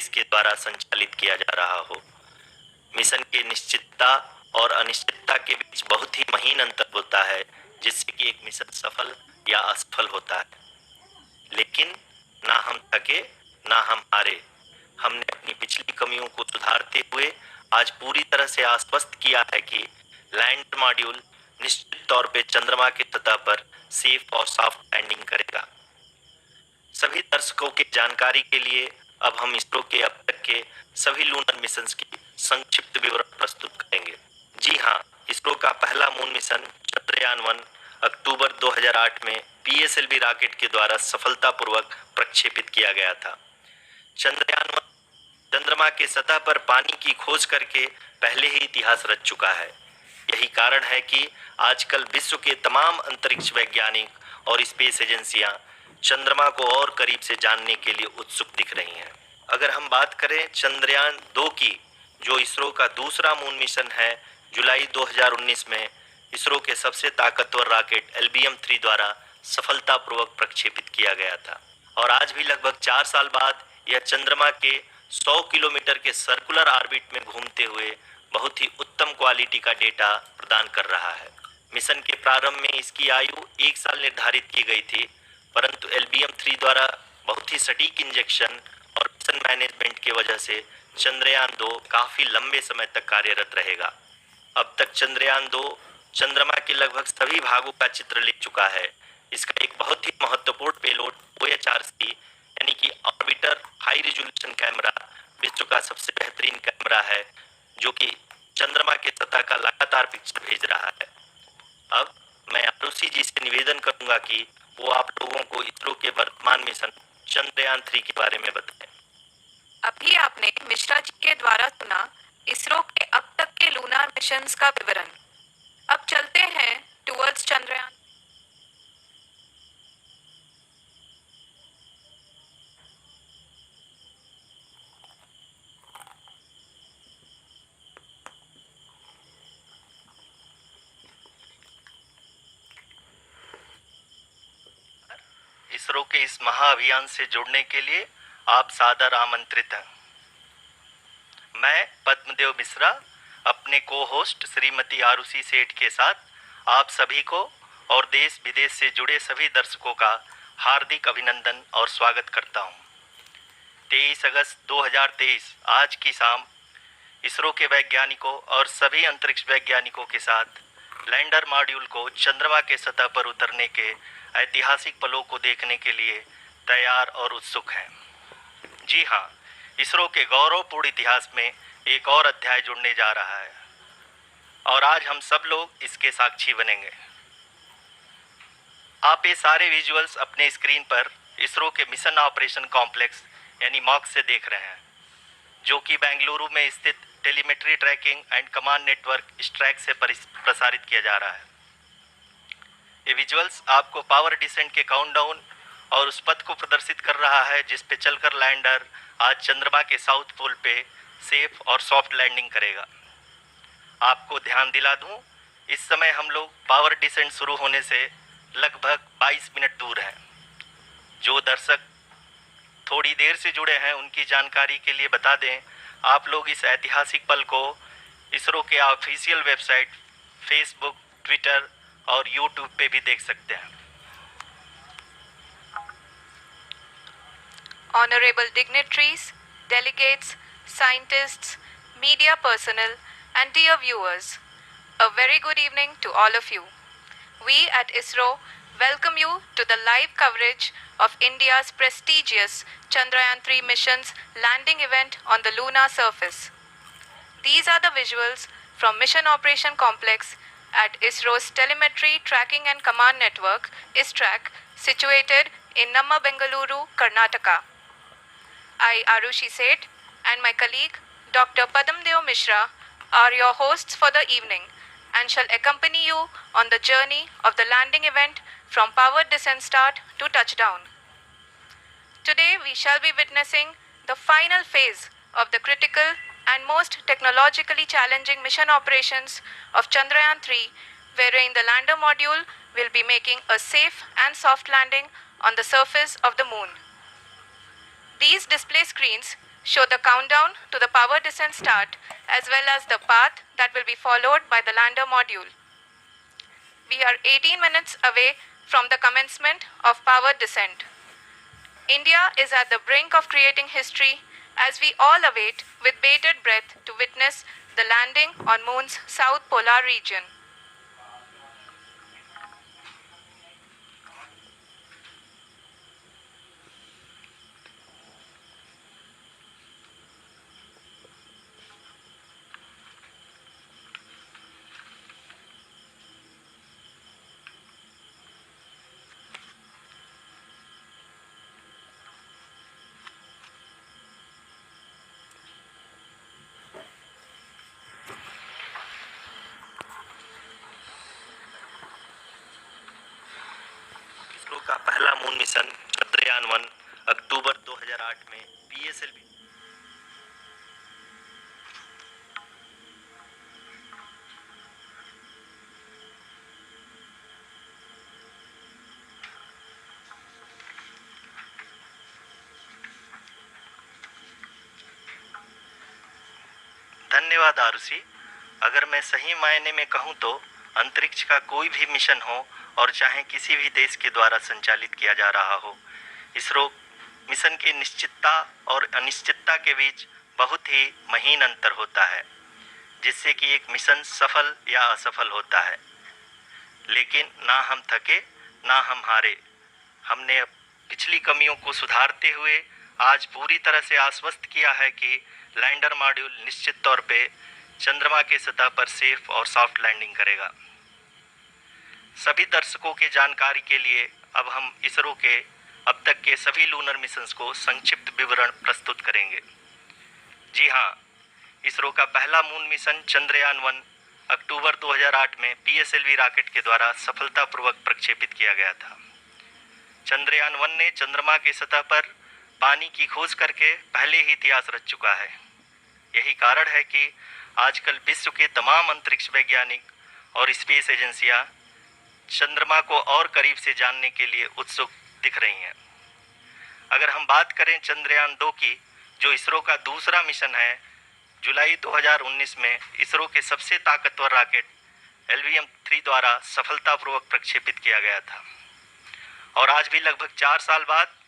Space के द्वारा संचालित किया जा रहा हो। मिशन की निश्चितता और अनिश्चितता के बीच बहुत ही महीन अंतर होता है, जिससे कि एक मिशन सफल या असफल होता है। लेकिन ना हम थके ना हम हारे। हमने अपनी पिछली कमियों को सुधारते हुए आज पूरी तरह से आश्वस्त किया है कि लैंडर मॉड्यूल निश्चित तौर पे चंद्रमा की सतह पर सेफ और सॉफ्ट लैंडिंग करेगा। सभी दर्शकों की जानकारी के लिए अब हम इसरो के अब तक के सभी लूनर मिशंस की संक्षिप्त विवरण प्रस्तुत करेंगे। जी हाँ, इसरो का पहला मून मिशन चंद्रयान-1 अक्टूबर 2008 में पीएसएलवी रॉकेट के द्वारा सफलतापूर्वक प्रक्षेपित किया गया था। चंद्रयान-1 चंद्रमा के सतह पर पानी की खोज करके पहले ही इतिहास रच चुका है। यही कारण है कि आजकल विश्व के तमाम अंतरिक्ष वैज्ञानिक और स्पेस एजेंसियां चंद्रमा को और करीब से जानने के लिए उत्सुक दिख रही हैं। अगर हम बात करें चंद्रयान-2 की, जो इसरो का दूसरा मून मिशन है, जुलाई 2019 में इसरो के सबसे ताकतवर रॉकेट LBM-3 द्वारा सफलतापूर्वक प्रक्षेपित किया गया था और आज भी लगभग 4 साल बाद यह चंद्रमा के 100 किलोमीटर के सर्कुलर ऑर्बिट में घूमते हुए बहुत ही उत्तम क्वालिटी का डेटा प्रदान कर रहा है। मिशन के प्रारंभ में इसकी आयु 1 साल निर्धारित की गई थी, परंतु LBM-3 द्वारा बहुत ही सटीक इंजेक्शन और मिशन मैनेजमेंट की वजह से चंद्रयान-2 काफी लंबे समय तक कार्यरत रहेगा। अब तक चंद्रयान-2 चंद्रमा के लगभग सभी भागों का चित्र ले चुका है। इसका एक बहुत ही महत्वपूर्ण पेलोड OHRC यानी कि ऑर्बिटर हाई रिजोल्यूशन कैमरा विश्व का सबसे बेहतरीन कैमरा है, जो कि चंद्रमा के सतह का लगातार पिक्चर भेज रहा है। अब मैं आरुषि जी से निवेदन करूंगा कि वो आप लोगों को इसरो के वर्तमान मिशन चंद्रयान-3 के बारे में बताएं। अभी आपने मिश्रा जी के द्वारा सुना इसरो के अब तक के लूनार मिशंस का विवरण। अब चलते हैं टुवर्ड्स चंद्रयान। इसरो के इस महाअभियान से जुड़ने के लिए आप सादर आमंत्रित हैं। मैं पद्मदेव मिश्रा अपने को होस्ट श्रीमती आरुषि सेठ के साथ आप सभी को और देश विदेश से जुड़े सभी दर्शकों का हार्दिक अभिनंदन और स्वागत करता हूं। 23 अगस्त 2023 आज की शाम इसरो के वैज्ञानिकों और सभी अंतरिक्ष वैज्ञानिकों के साथ लैंडर मॉड्यूल को चंद्रमा के सतह पर उतरने के ऐतिहासिक पलों को देखने के लिए तैयार और उत्सुक हैं। जी हाँ, इसरो के गौरवपूर्ण इतिहास में एक और अध्याय जुड़ने जा रहा है और आज हम सब लोग इसके साक्षी बनेंगे। आप ये सारे विजुअल्स अपने स्क्रीन पर इसरो के मिशन ऑपरेशन कॉम्प्लेक्स यानी मॉक से देख रहे हैं, जो कि बेंगलुरु में स्थित telemetry tracking and command network ISTRAC से प्रसारित किया जा रहा है। ये विजुअल्स आपको पावर डिसेंट के काउंटडाउन और उस पथ को प्रदर्शित कर रहा है जिस पे चलकर लैंडर आज चंद्रमा के साउथ पोल पे सेफ और सॉफ्ट लैंडिंग करेगा। आपको ध्यान दिला दूं, इस समय हम लोग पावर डिसेंट शुरू होने से लगभग 22 मिनट दूर हैं। जो दर्शक थोड़ी देर से जुड़े हैं उनकी जानकारी के लिए बता दें, आप लोग इस ऐतिहासिक पल को इसरो के ऑफिशियल वेबसाइट, फेसबुक, ट्विटर और यूट्यूब पे भी देख सकते हैं। Honorable dignitaries, delegates, scientists, media personnel, and dear viewers, a very good evening to all of you. We at ISRO welcome you to the live coverage of India's prestigious Chandrayaan-3 mission's landing event on the lunar surface. These are the visuals from Mission Operation Complex at ISRO's Telemetry Tracking and Command Network, ISTRAC, situated in Namma, Bengaluru, Karnataka. I, Arushi Seth, and my colleague, Dr. Padamdeo Mishra, are your hosts for the evening and shall accompany you on the journey of the landing event from powered descent start to touchdown. Today, we shall be witnessing the final phase of the critical and most technologically challenging mission operations of Chandrayaan-3, wherein the lander module will be making a safe and soft landing on the surface of the moon. These display screens show the countdown to the power descent start as well as the path that will be followed by the lander module. We are 18 minutes away from the commencement of power descent. India is at the brink of creating history as we all await with bated breath to witness the landing on Moon's south polar region. ISRO का पहला moon mission Chandrayaan one अक्टूबर 2008 में PSLV धन्यवाद आरुषि। अगर मैं सही मायने में कहूँ तो अंतरिक्ष का कोई भी मिशन हो और चाहे किसी भी देश के द्वारा संचालित किया जा रहा हो, इसरो मिशन की निश्चितता और अनिश्चितता के बीच बहुत ही महीन अंतर होता है, जिससे कि एक मिशन सफल या असफल होता है। लेकिन ना हम थके ना हम हारे। हमने पिछली कमियों को सुधारते हुए आज पूरी तरह से आश्वस्त किया है कि लैंडर मॉड्यूल निश्चित तौर पे चंद्रमा के सतह पर सेफ और सॉफ्ट लैंडिंग करेगा। सभी दर्शकों के जानकारी के लिए अब हम इसरो के अब तक के सभी लूनर मिशंस को संक्षिप्त विवरण प्रस्तुत करेंगे। जी हाँ, इसरो का पहला मून मिशन चंद्रयान-1 अक्टूबर 2008 में पीएसएलवी रॉकेट के द्वारा सफलतापूर्वक प्रक्षेपित किया गया था। चंद्रयान-1 ने चंद्रमा के सतह पर पानी की खोज करके पहले ही इतिहास रच चुका है। यही कारण है कि आजकल विश्व के तमाम अंतरिक्ष वैज्ञानिक और स्पेस एजेंसियां चंद्रमा को और करीब से जानने के लिए उत्सुक दिख रही हैं। अगर हम बात करें चंद्रयान-2 की, जो इसरो का दूसरा मिशन है, जुलाई 2019 में इसरो के सबसे ताकतवर रॉकेट LVM-3 द्वारा सफलतापूर्वक प्रक्षेपित किया गया था और आज भी लगभग 4 साल बाद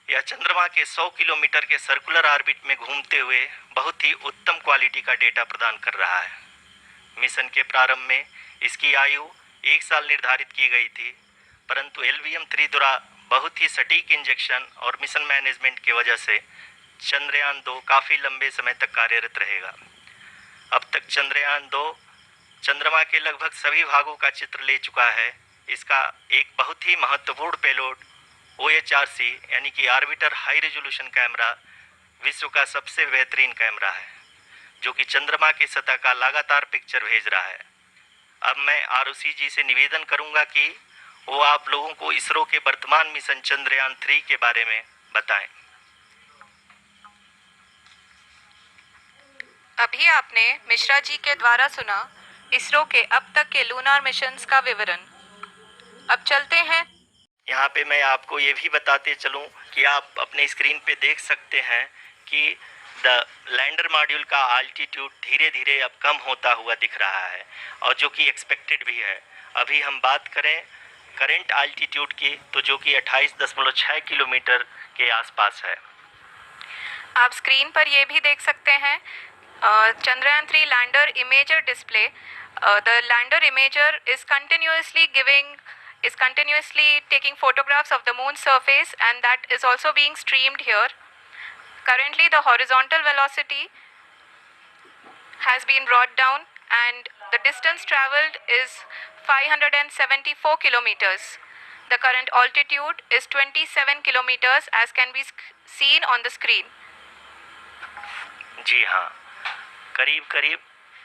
यह चंद्रमा के 100 किलोमीटर के सर्कुलर ऑर्बिट में घूमते हुए बहुत ही उत्तम क्वालिटी का डेटा प्रदान कर रहा है। मिशन के प्रारंभ में इसकी आयु 1 साल निर्धारित की गई थी, परंतु LVM-3 द्वारा बहुत ही सटीक इंजेक्शन और मिशन मैनेजमेंट की वजह से चंद्रयान-2 काफ़ी लंबे समय तक कार्यरत रहेगा। अब तक चंद्रयान-2 चंद्रमा के लगभग सभी भागों का चित्र ले चुका है। इसका एक बहुत ही महत्वपूर्ण पेलोड OHRC यानी कि ऑर्बिटर हाई रेजोल्यूशन कैमरा विश्व का सबसे बेहतरीन कैमरा है, जो कि चंद्रमा की सतह का लगातार पिक्चर भेज रहा है। अब मैं आरुषि जी से निवेदन करूंगा कि वो आप लोगों को इसरो के वर्तमान मिशन चंद्रयान-3 के बारे में बताएं। अभी आपने मिश्रा जी के द्वारा सुना इसरो के अब तक के लूनार मिशंस का विवरण। अब चलते हैं। यहाँ पे मैं आपको ये भी बताते चलूँ कि आप अपने स्क्रीन पे देख सकते हैं कि द लैंडर मॉड्यूल का आल्टीट्यूड धीरे धीरे अब कम होता हुआ दिख रहा है और जो कि एक्सपेक्टेड भी है। अभी हम बात करें करंट आल्टीट्यूड की, तो जो कि 28.6 किलोमीटर के आसपास है। आप स्क्रीन पर ये भी देख सकते हैं Chandrayaan-3 lander imager display. The lander imager is continuously taking photographs of the moon's surface, and that is also being streamed here. Currently the horizontal velocity has been brought down and the distance traveled is 574 kilometers. The current altitude is 27 kilometers as can be seen on the screen. जी हाँ, करीब करीब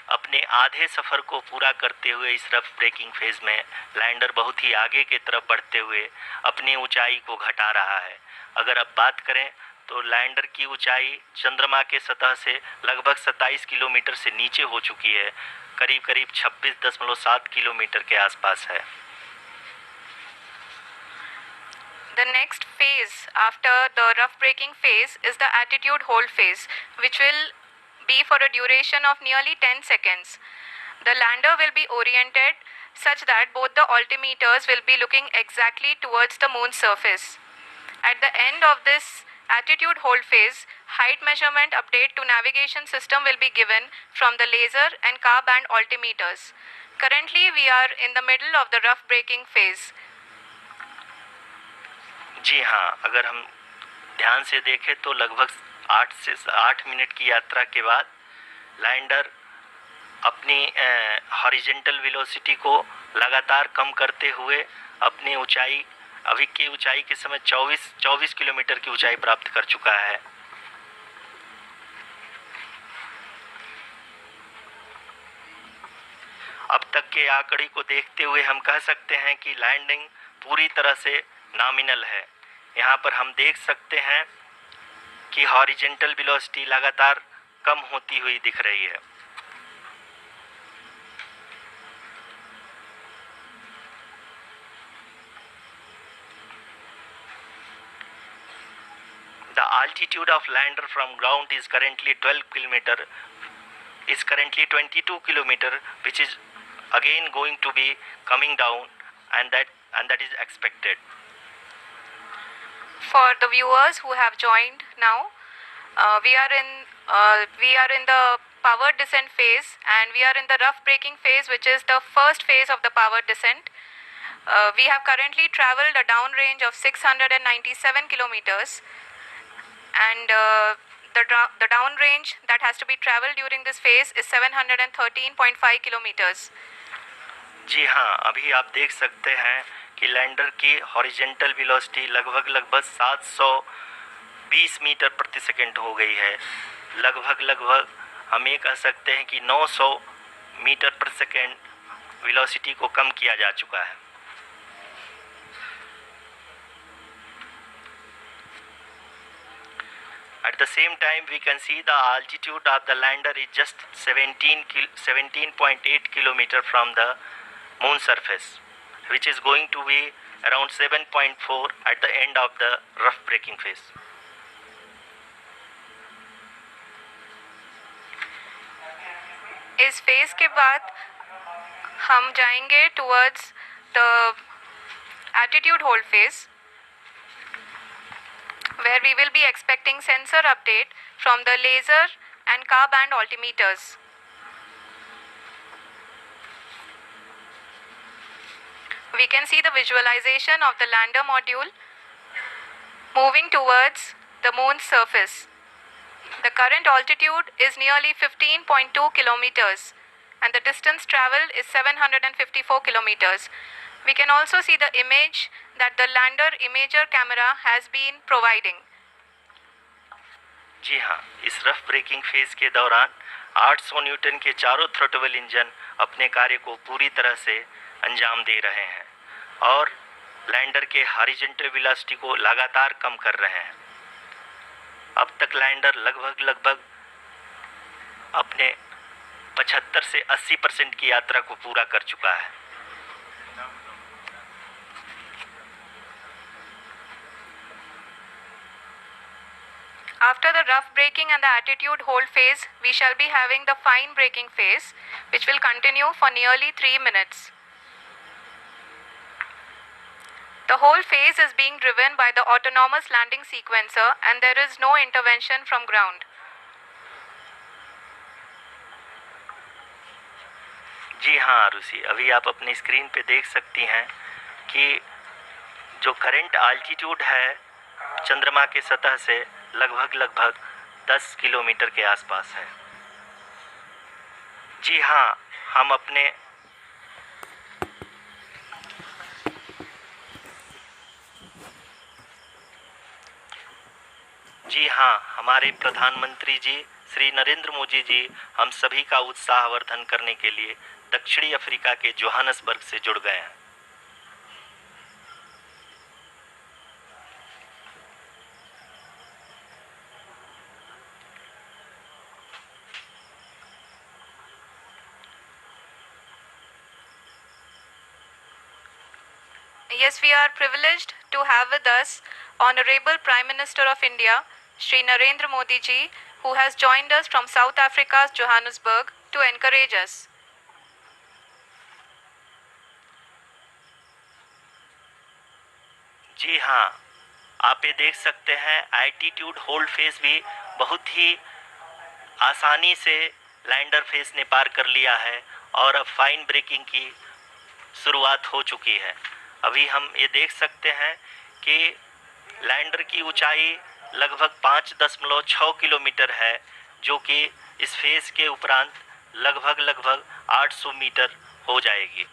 अपने आधे सफ़र को पूरा करते हुए इस रफ ब्रेकिंग फेज में लैंडर बहुत ही आगे की तरफ बढ़ते हुए अपनी ऊंचाई को घटा रहा है। अगर अब बात करें तो लैंडर की ऊंचाई चंद्रमा के सतह से लगभग 27 किलोमीटर से नीचे हो चुकी है, करीब करीब 26.7 किलोमीटर के आसपास है। The next phase after the rough braking phase is the attitude hold phase, which will be for a duration of nearly 10 seconds. The lander will be oriented such that both the altimeters will be looking exactly towards the moon's surface. At the end of this attitude hold phase, height measurement update to navigation system will be given from the laser and car band altimeters. Currently, we are in the middle of the rough braking phase. जी हाँ, अगर हम ध्यान से देखें तो लगभग 8 से 8 minute की यात्रा के बाद लैंडर अपनी हॉरिजेंटल वेलोसिटी को लगातार कम करते हुए अपनी ऊंचाई अभी की ऊंचाई के समय 24 किलोमीटर की ऊंचाई प्राप्त कर चुका है। अब तक के आंकड़े को देखते हुए हम कह सकते हैं कि लैंडिंग पूरी तरह से नॉमिनल है। यहाँ पर हम देख सकते हैं कि हॉरिजेंटल वेलोसिटी लगातार कम होती हुई दिख रही है। The altitude of lander from ground is currently 22 kilometer, which is again going to be coming down, and that is expected. For the viewers who have joined now, we are in the power descent phase, and we are in the rough braking phase, which is the first phase of the power descent. We have currently traveled a downrange of 697 kilometers, and the downrange that has to be traveled during this phase is 713.5 kilometers. जी हाँ, अभी आप देख सकते हैं कि lander की horizontal velocity लगभग 720 metre प्रति सेकंड हो गई है। लगभग हम ये कह सकते हैं कि 900 मीटर प्रति सेकंड वेलोसिटी को कम किया जा चुका है। At the same time, we can see the altitude of the lander is just 17.8 kilometer from the moon surface, which is going to be around 7.4 at the end of the rough braking phase. इस phase के बाद हम जाएंगे towards the attitude hold phase, where we will be expecting sensor update from the laser and car band altimeters. We can see the visualization of the lander module moving towards the moon's surface. The current altitude is nearly 15.2 kilometers, and the distance traveled is 754 kilometers. We can also see the image that the lander imager camera has been providing. जी हाँ, इस rough breaking phase के दौरान 800 Newton के चारों throttle engine अपने कार्य को पूरी तरह से अंजाम दे रहे हैं और लैंडर के हॉरिजॉन्टल वेलोसिटी को लगातार कम कर रहे हैं। अब तक लैंडर लगभग अपने 75 से 80% की यात्रा को पूरा कर चुका है। After the rough braking and the attitude hold phase, we shall be having the fine braking phase, which will continue for nearly 3 minutes. The whole phase is being driven by the autonomous landing sequencer, and there is no intervention from ground. जी हाँ आरुषि, अभी आप अपनी screen पे देख सकती हैं कि जो करंट आल्टीट्यूड है चंद्रमा के सतह से लगभग 10 किलोमीटर के आसपास है। जी हाँ, हम अपने जी हाँ, हमारे प्रधानमंत्री जी श्री नरेंद्र मोदी जी हम सभी का उत्साहवर्धन करने के लिए दक्षिणी अफ्रीका के जोहानसबर्ग से जुड़ गए हैं। Yes, we are privileged to have with us Honorable Prime Minister of India, Shri Narendra Modi ji, who has joined us from South Africa's Johannesburg to encourage us. जी हाँ, आप ये देख सकते हैं एल्टीट्यूड होल्ड फेस भी बहुत ही आसानी से लैंडर फेस ने पार कर लिया है और अब फाइन ब्रेकिंग की शुरुआत हो चुकी है। अभी हम ये देख सकते हैं कि लैंडर की ऊंचाई लगभग 5.6 किलोमीटर है, जो कि इस फेस के उपरांत लगभग 800 मीटर हो जाएगी।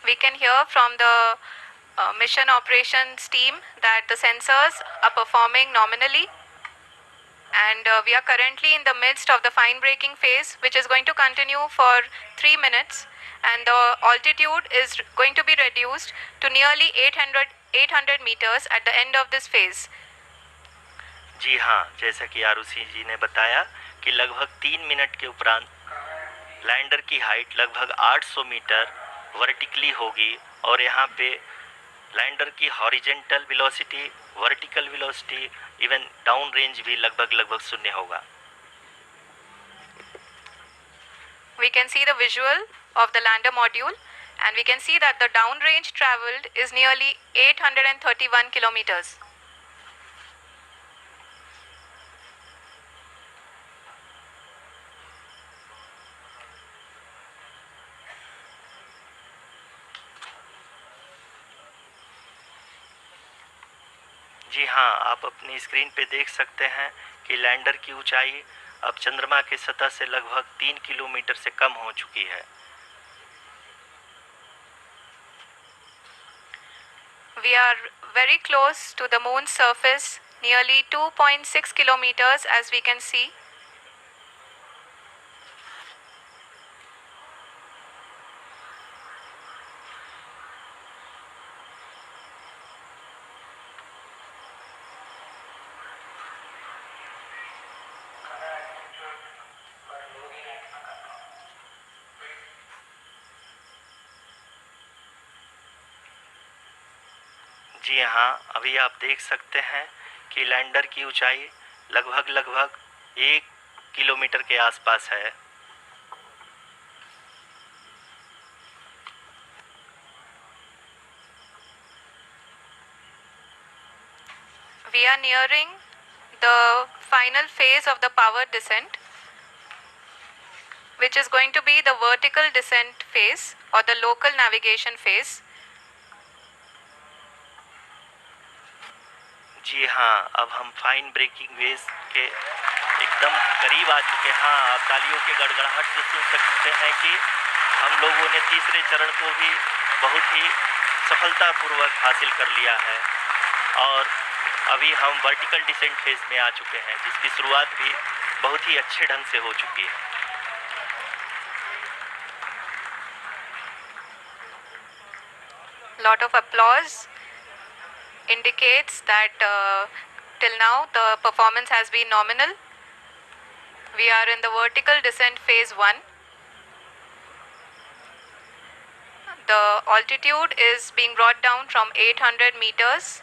We can hear from the mission operations team that the sensors are performing nominally, and we are currently in the midst of the fine braking phase, which is going to continue for 3 minutes, and the altitude is going to be reduced to nearly 800 meters at the end of this phase. जी हाँ, जैसा कि आरुषि जी ने बताया कि लगभग 3 minute के उपरांत lander की हाइट लगभग 800 मीटर वर्टिकली होगी और यहाँ पे लैंडर की horizontal velocity, vertical velocity, even down range भी लगभग शून्य होगा। We can see the visual of the lander module, and we can see that the down range traveled is nearly 831 kilometers. जी हाँ, आप अपनी स्क्रीन पे देख सकते हैं कि लैंडर की ऊंचाई अब चंद्रमा की सतह से लगभग 3 किलोमीटर से कम हो चुकी है। We are very close to the moon's surface, nearly 2.6 kilometers, as we can see. जी हाँ, अभी आप देख सकते हैं कि लैंडर की ऊंचाई लगभग 1 किलोमीटर के आसपास है। We are nearing the final phase of the power descent, which is going to be the vertical descent phase or the local navigation phase. जी हाँ, अब हम फाइन ब्रेकिंग वेज के एकदम करीब आ चुके हैं। हाँ, आप तालियों के गड़गड़ाहट से सुन सकते हैं कि हम लोगों ने तीसरे चरण को भी बहुत ही सफलतापूर्वक हासिल कर लिया है और अभी हम वर्टिकल डिसेंट फेज में आ चुके हैं, जिसकी शुरुआत भी बहुत ही अच्छे ढंग से हो चुकी है। Lot of applause indicates that till now the performance has been nominal. We are in the vertical descent phase 1. The altitude is being brought down from 800 meters,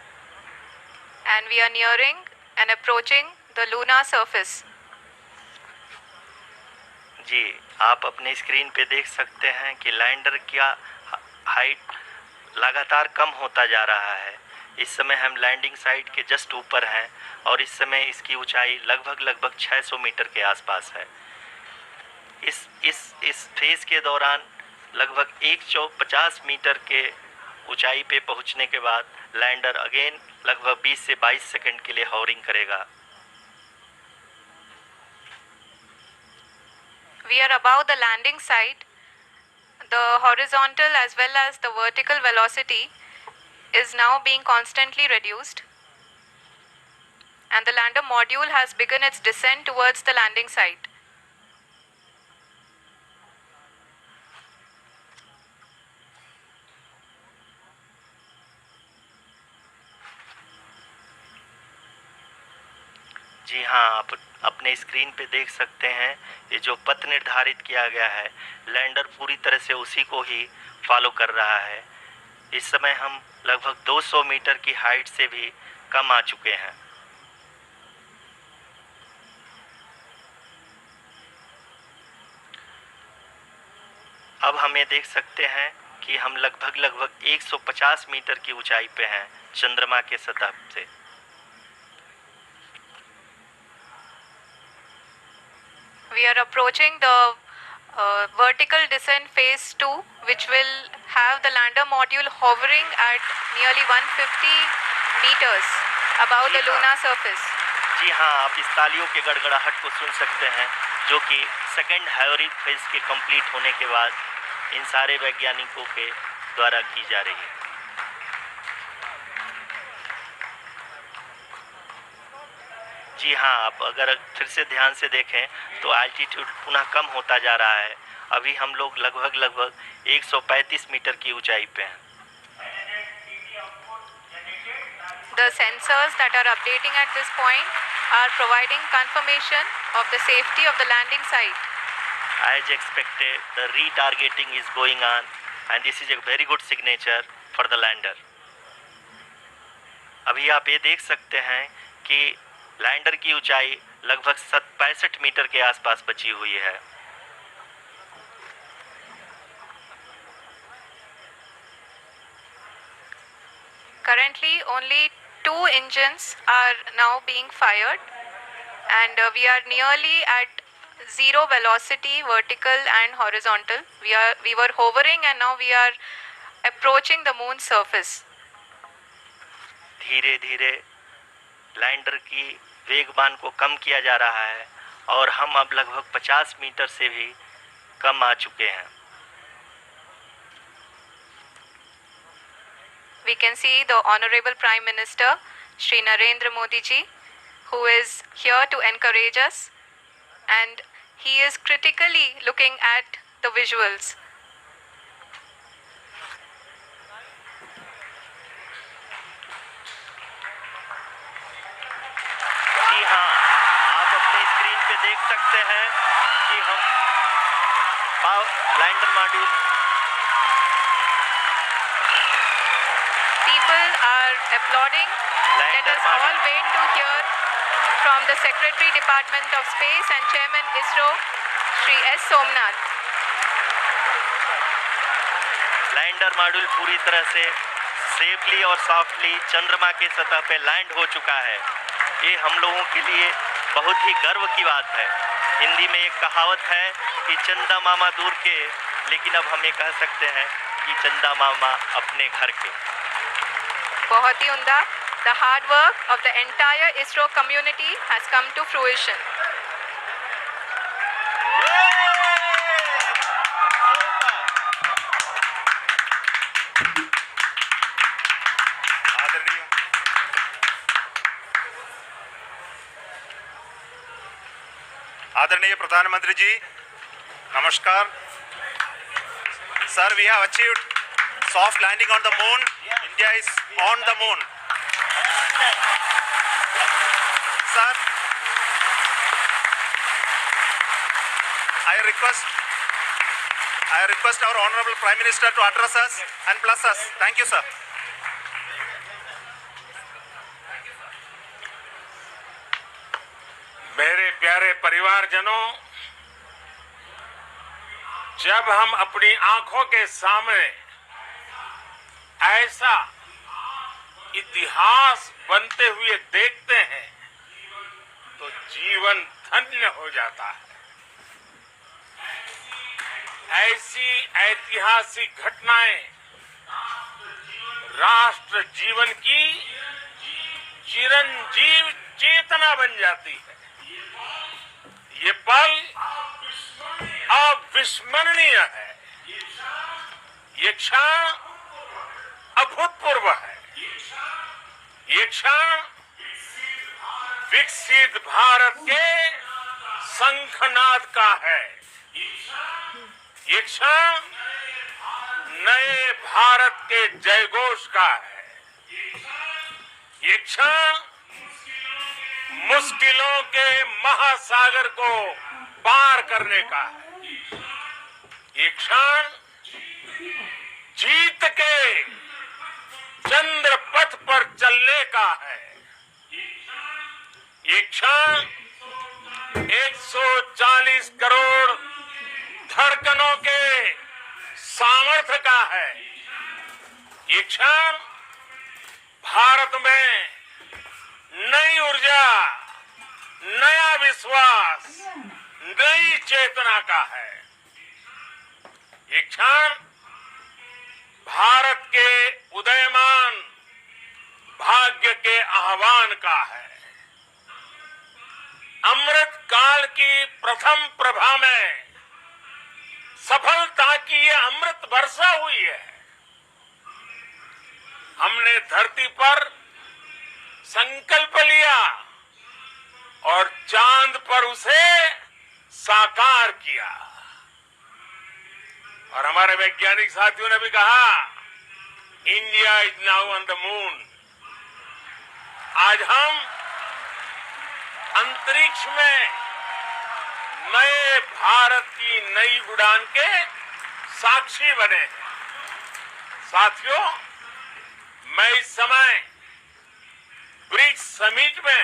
and we are nearing and approaching the lunar surface. जी, आप अपने screen पे देख सकते हैं कि lander का height लगातार कम होता जा रहा है। इस समय हम लैंडिंग साइट के जस्ट ऊपर हैं और इस समय इसकी ऊंचाई लगभग 600 मीटर के आसपास है। इस फेज के दौरान लगभग 150 मीटर के ऊंचाई पे पहुंचने के बाद लैंडर अगेन लगभग 20 से 22 सेकंड के लिए हॉवरिंग करेगा। We are above the landing site. The horizontal as well as the vertical velocity is now being constantly reduced, and the lander module has begun its descent towards the landing site. जी हाँ, आप अपने screen पे देख सकते हैं ये जो पथ निर्धारित किया गया है, लैंडर पूरी तरह से उसी को ही फॉलो कर रहा है। इस समय हम लगभग 200 मीटर की हाइट से भी कम आ चुके हैं। अब हम ये देख सकते हैं कि हम लगभग 150 मीटर की ऊंचाई पे हैं चंद्रमा के सतह से। We are approaching the vertical descent phase 2, which will have the lander module hovering at nearly 150 meters above the lunar surface. जी हाँ, आप इस तालियों के गड़गड़ाहट को सुन सकते हैं, जो कि सेकेंड हायोरिक फेज के कंप्लीट होने के बाद इन सारे वैज्ञानिकों के द्वारा की जा रही है। जी हाँ, आप अगर फिर से ध्यान से देखें तो एल्टीट्यूड पुनः कम होता जा रहा है। अभी हम लोग लगभग 135 मीटर की ऊंचाई पे हैं। The sensors that are updating at this point are providing confirmation of the safety of the landing site. As expected, the retargeting is going on and this is a very good signature for the lander. अभी आप ये देख सकते हैं कि lander की ऊंचाई लगभग 65 मीटर के आसपास बची हुई है। Currently, only 2 engines are now being fired, and we are nearly at zero velocity, vertical and horizontal. We were hovering, and now we are approaching the moon's surface. धीरे धीरे लैंडर की वेगमान को कम किया जा रहा है और हम अब लगभग 50 मीटर से भी कम आ चुके हैं। We can see the Honorable Prime Minister, Shri Narendra Modi ji, who is here to encourage us, and he is critically looking at the visuals. जी हाँ, आप अपने स्क्रीन पे देख सकते हैं कि हम lander module Are applauding. Let us all wait to hear from the Secretary Department of Space and Chairman ISRO, Shri S. Somnath. Lander module पूरी तरह से सेफली और सॉफ्टली चंद्रमा के सतह पे लैंड हो चुका है। ये हम लोगों के लिए बहुत ही गर्व की बात है। हिंदी में एक कहावत है कि चंदा मामा दूर के, लेकिन अब हम ये कह सकते हैं कि चंदा मामा अपने घर के। बहुत ही उम्दा। The hard work of the entire ISRO community has come to fruition. आदरणीय प्रधानमंत्री जी, नमस्कार। Sir, we have achieved soft landing on the moon. India is on the moon. Sir, I request our Honorable Prime Minister to address us and bless us. Thank you, sir. मेरे प्यारे परिवारजनों, जब हम अपनी आंखों के सामने ऐसा इतिहास बनते हुए देखते हैं तो जीवन धन्य हो जाता है। ऐसी ऐतिहासिक घटनाएं राष्ट्र जीवन की चिरंजीव चेतना बन जाती है। ये पल अविस्मरणीय है। ये क्षण अभूतपूर्व है। ये क्षण विकसित भारत के शंखनाद का है। ये क्षण नए भारत के जयघोष का है। ये क्षण मुश्किलों के महासागर को पार करने का है। ये क्षण जीत के चंद्र पथ पर चलने का है। ये क्षण 140 करोड़ धड़कनों के सामर्थ्य का है। ये क्षण भारत में नई ऊर्जा, नया विश्वास, नई चेतना का है। ये क्षण भारत के उदयमान भाग्य के आह्वान का है। अमृत काल की प्रथम प्रभा में सफलता की ये अमृत वर्षा हुई है। हमने धरती पर संकल्प लिया और चांद पर उसे साकार किया। और हमारे वैज्ञानिक साथियों ने भी कहा, India is now on the moon. आज हम अंतरिक्ष में नए भारत की नई उड़ान के साक्षी बने हैं। साथियों, मैं इस समय ब्रिक्स समिट में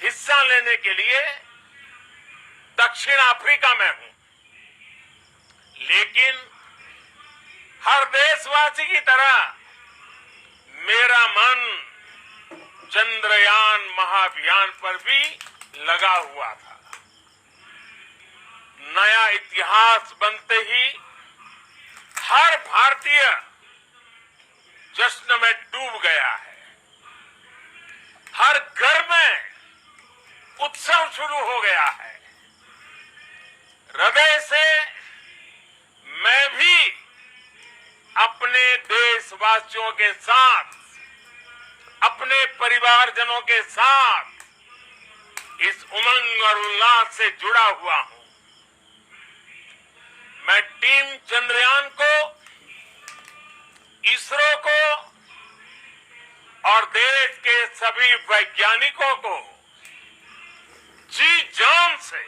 हिस्सा लेने के लिए दक्षिण अफ्रीका में हूं, लेकिन हर देशवासी की तरह मेरा मन चंद्रयान महाअभियान पर भी लगा हुआ था। नया इतिहास बनते ही हर भारतीय जश्न में डूब गया है। हर घर में उत्सव शुरू हो गया है। हृदय से मैं भी अपने देशवासियों के साथ, अपने परिवारजनों के साथ इस उमंग और उल्लास से जुड़ा हुआ हूं। मैं टीम चंद्रयान को, इसरो को और देश के सभी वैज्ञानिकों को जी जान से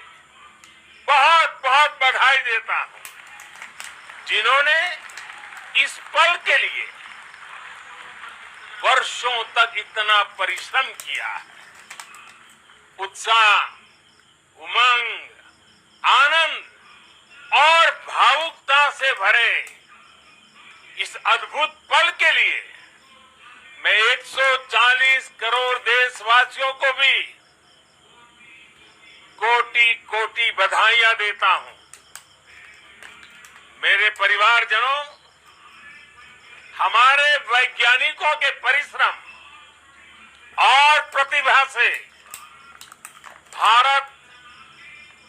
बहुत बहुत बधाई देता हूं, जिन्होंने इस पल के लिए वर्षों तक इतना परिश्रम किया है। उत्साह, उमंग, आनंद और भावुकता से भरे इस अद्भुत पल के लिए मैं 140 करोड़ देशवासियों को भी कोटि कोटि बधाइयां देता हूं। मेरे परिवारजनों, हमारे वैज्ञानिकों के परिश्रम और प्रतिभा से भारत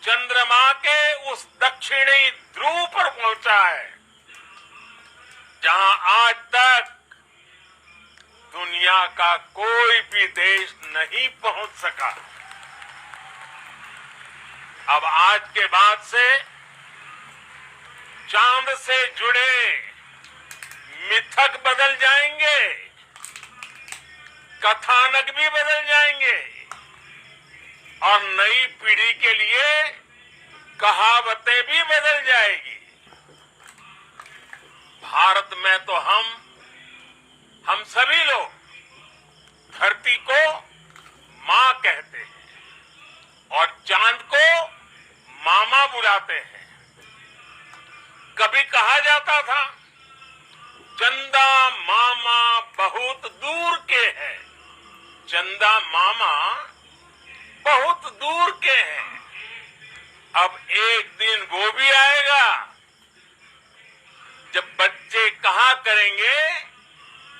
चंद्रमा के उस दक्षिणी ध्रुव पर पहुंचा है, जहां आज तक दुनिया का कोई भी देश नहीं पहुंच सका। अब आज के बाद से चांद से जुड़े मिथक बदल जाएंगे, कथानक भी बदल जाएंगे और नई पीढ़ी के लिए कहावतें भी बदल जाएगी। भारत में तो हम सभी लोग धरती को मां कहते हैं और चांद को मामा बुलाते हैं। कभी कहा जाता था, चंदा मामा बहुत दूर के हैं। चंदा मामा बहुत दूर के हैं। अब एक दिन वो भी आएगा जब बच्चे कहा करेंगे,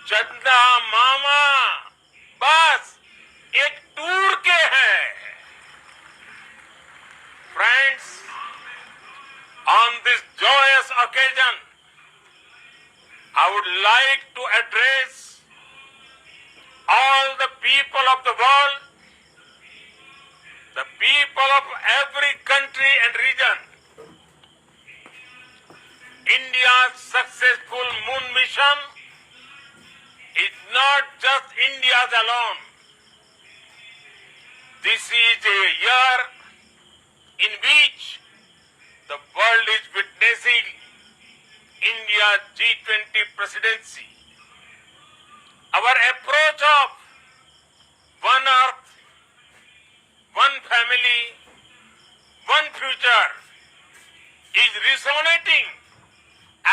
चंदा मामा बस एक टूर के हैं। Friends, on this joyous occasion, I would like to address all the people of the world, the people of every country and region. India's successful moon mission is not just India's alone. This is a year in which the world is witnessing India's G20 presidency. Our approach of one earth, one family, one future is resonating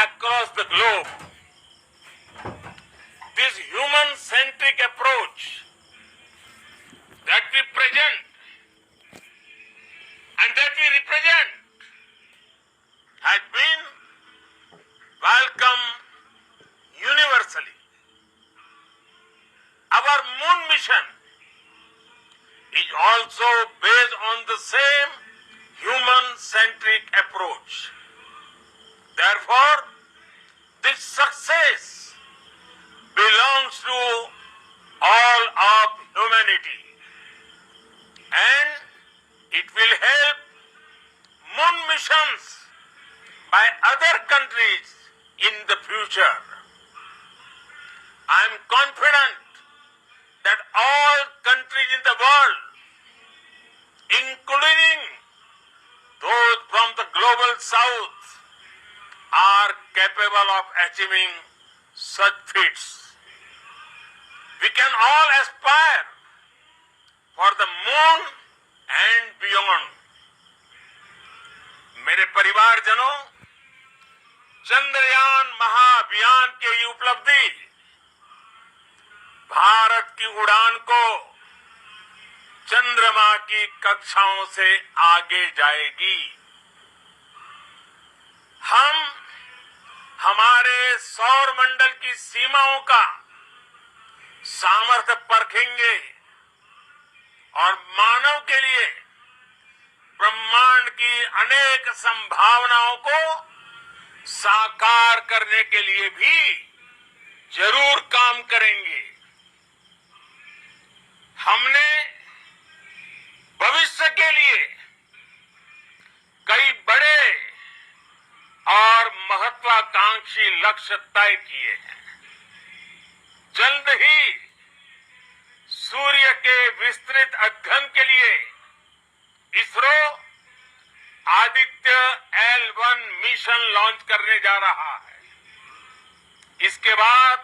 across the globe. This human-centric approach that we present and that we represent has been welcomed universally. Our moon mission is also based on the same human-centric approach. Therefore, this success belongs to all of humanity, and it will help moon missions by other countries in the future. I am confident that all countries in the world, including those from the global south, are capable of achieving such feats. We can all aspire for the moon and beyond. मेरे परिवारजनों, चंद्रयान महाअभियान की ये उपलब्धि भारत की उड़ान को चंद्रमा की कक्षाओं से आगे जाएगी। हम हमारे सौर मंडल की सीमाओं का सामर्थ्य परखेंगे और मानव के लिए ब्रह्मांड की अनेक संभावनाओं को साकार करने के लिए भी जरूर काम करेंगे। हमने भविष्य के लिए कई बड़े और महत्वाकांक्षी लक्ष्य तय किए हैं। जल्द ही सूर्य के विस्तृत अध्ययन के लिए ISRO Aditya L1 mission launch करने जा रहा है। इसके बाद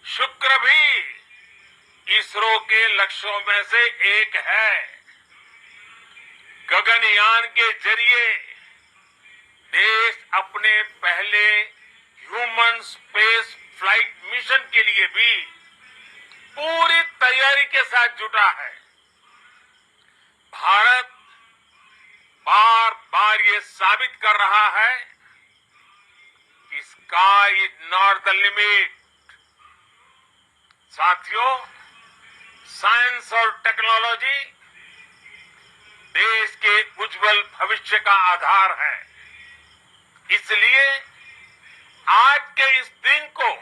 शुक्र भी इसरो के लक्ष्यों में से एक है। गगनयान के जरिए देश अपने पहले ह्यूमन स्पेस फ्लाइट मिशन के लिए भी पूरी तैयारी के साथ जुटा है। भारत बार बार ये साबित कर रहा है कि sky is not the limit. साथियों, साइंस और टेक्नोलॉजी देश के उज्जवल भविष्य का आधार है। इसलिए आज के इस दिन को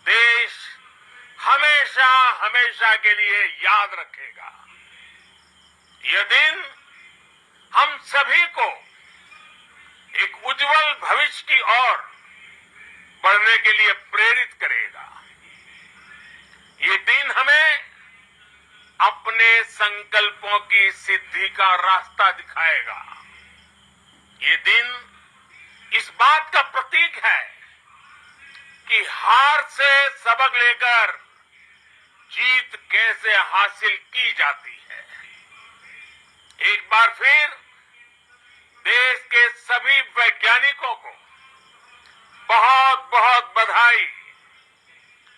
देश हमेशा हमेशा के लिए याद रखेगा। यह दिन हम सभी को एक उज्जवल भविष्य की ओर बढ़ने के लिए प्रेरित करेगा। ये दिन हमें अपने संकल्पों की सिद्धि का रास्ता दिखाएगा। ये दिन इस बात का प्रतीक है कि हार से सबक लेकर जीत कैसे हासिल की जाती है। एक बार फिर देश के सभी वैज्ञानिकों को बहुत बहुत बधाई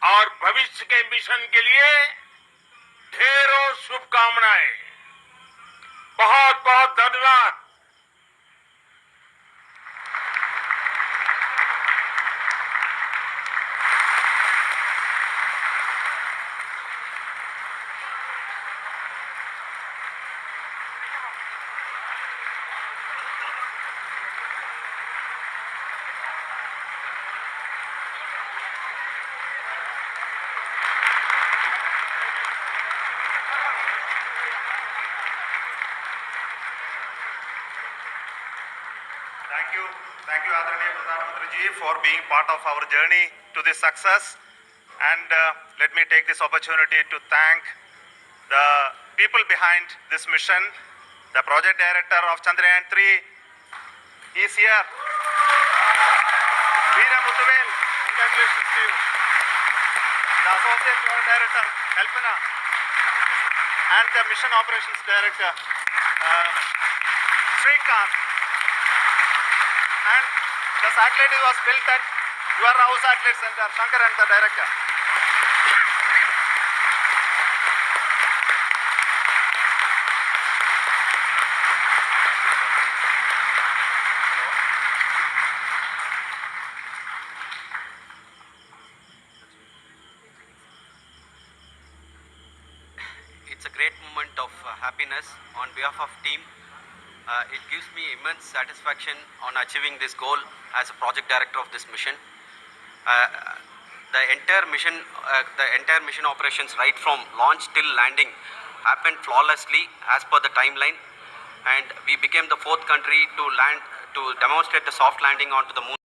और भविष्य के मिशन के लिए ढेरों शुभकामनाएं। बहुत बहुत धन्यवाद। Thank you, Adaraniya Pradhan Mantri ji, for being part of our journey to this success. And let me take this opportunity to thank the people behind this mission. The project director of Chandrayaan 3 is here. Veera Muthuvel, congratulations to you. The associate project director, Kalpana, and the mission operations director, Srikanth. And the satellite was built at your house satellite center, Shankar and the director. It's a great moment of happiness on behalf of team. It gives me immense satisfaction on achieving this goal as a project director of this mission. The entire mission operations right from launch till landing happened flawlessly as per the timeline, and we became the 4th country to demonstrate the soft landing onto the moon.